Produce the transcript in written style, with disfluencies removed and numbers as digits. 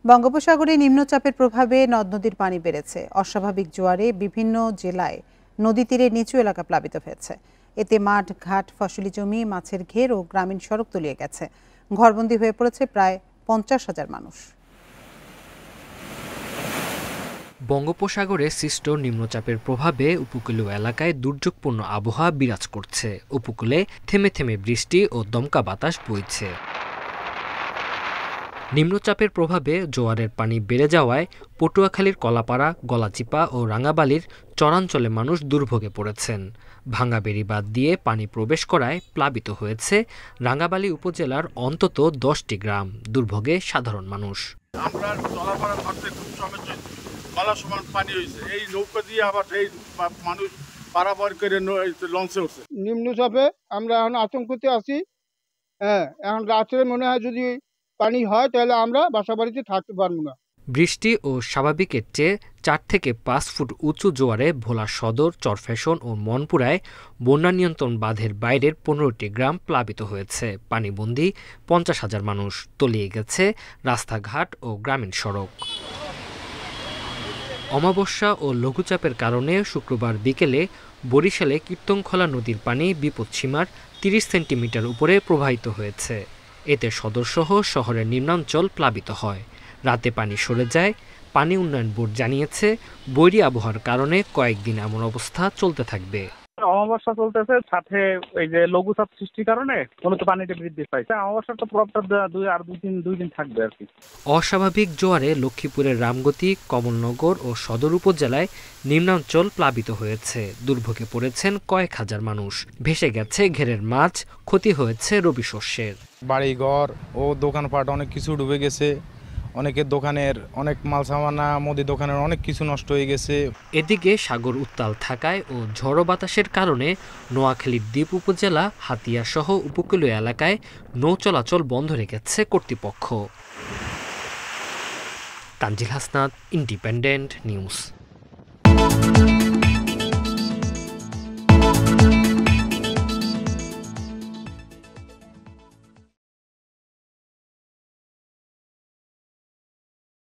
বঙ্গোপসাগরে নিম্নচাপের প্রভাবে নদ নদীর পানি বেড়েছে। অস্বাভাবিক জোয়ারে বিভিন্ন জেলায় নদী তীরে নিচু এলাকা প্লাবিত হয়েছে। এতে মাঠ ঘাট, ফসলি জমি, মাছের ঘের ও গ্রামীণ সড়ক তলিয়ে গেছে। ঘরবন্দি হয়ে পড়েছে প্রায় 50,000 মানুষ। বঙ্গোপসাগরে সৃষ্ট নিম্নচাপের প্রভাবে উপকূলীয় এলাকায় দুর্যোগপূর্ণ আবহাওয়া বিরাজ করছে। উপকূলে থেমে থেমে বৃষ্টি ও দমকা বাতাস বইছে। নিম্নচাপের প্রভাবে জোয়ারের পানি বেড়ে যাওয়ায় পটুয়াখালীর কলাপাড়া, গলাচিপা ও রাঙ্গাবালির চরাঞ্চলে মানুষ দুর্ভোগে পড়েছেন। ভাঙা বেড়িবাঁধ দিয়ে পানি প্রবেশ করায় প্লাবিত হয়েছে রাঙ্গাবালী উপজেলার অন্তত 10টি গ্রাম। দুর্ভোগে সাধারণ মানুষ। আমরা চলাফেরা করতে খুব সমস্যা, গলা সমান পানি হয়েছে। এই নৌকা দিয়ে আবার এই মানুষ পারাপার করে লঞ্চে উঠছে। নিম্নচাপে আমরা এখন আতঙ্কতে আছি। এখন রাত্রে মনে হয় যদি পানি হয় তাহলে আমরা বাসা বাড়িতে থাকতে পারবো না। বৃষ্টি ও স্বাভাবিকের চেয়ে 4 থেকে 5 ফুট উঁচু জোয়ারে ভোলা সদর, চরফ্যাশন ও মনপুরায় বন্যা নিয়ন্ত্রণ বাঁধের বাইরের 15টি গ্রাম প্লাবিত হয়েছে। পানিবন্দী 50,000 মানুষ, তলিয়ে গেছে রাস্তাঘাট ও গ্রামীণ সড়ক। অমাবস্যা ও লঘুচাপের কারণে শুক্রবার বিকেলে বরিশালে কীর্তনখোলা নদীর পানি বিপদসীমার 30 সেন্টিমিটার উপরে প্রবাহিত হয়েছে। এতে সদরসহ শহরের নিম্নাঞ্চল প্লাবিত হয়। রাতে পানি সরে যায়। পানি উন্নয়ন বোর্ড জানিয়েছে, বৈরী আবহাওয়ার কারণে কয়েকদিন এমন অবস্থা চলতে থাকবে। অমাবস্যা চলতেছে, সাথে এই যে লঘুচাপ সৃষ্টির কারণে মূলত পানিটা বৃদ্ধি পাইছে। অমাবস্যার তো প্রভাবটা দুই দিন থাকবে আর কি। অস্বাভাবিক জোয়ারে লক্ষ্মীপুরের রামগতি, কমলনগর ও সদর উপজেলায় নিম্নাঞ্চল প্লাবিত হয়েছে। দুর্ভোগে পড়েছেন কয়েক হাজার মানুষ। ভেসে গেছে ঘেরের মাছ, ক্ষতি হয়েছে রবি শস্যের। বাড়িঘর ও দোকানপাট অনেক কিছু ডুবে গেছে। অনেকের দোকানের অনেক মাল সামানা, মুদি দোকানের অনেক কিছু নষ্ট হয়ে গেছে। এদিকে সাগর উত্তাল থাকায় ও ঝড়ো বাতাসের কারণে নোয়াখালীর দ্বীপ উপজেলা, হাতিয়া সহ উপকূলীয় এলাকায় নৌ চলাচল বন্ধ রেখেছে কর্তৃপক্ষ। Tanzil Hasnat, independent news.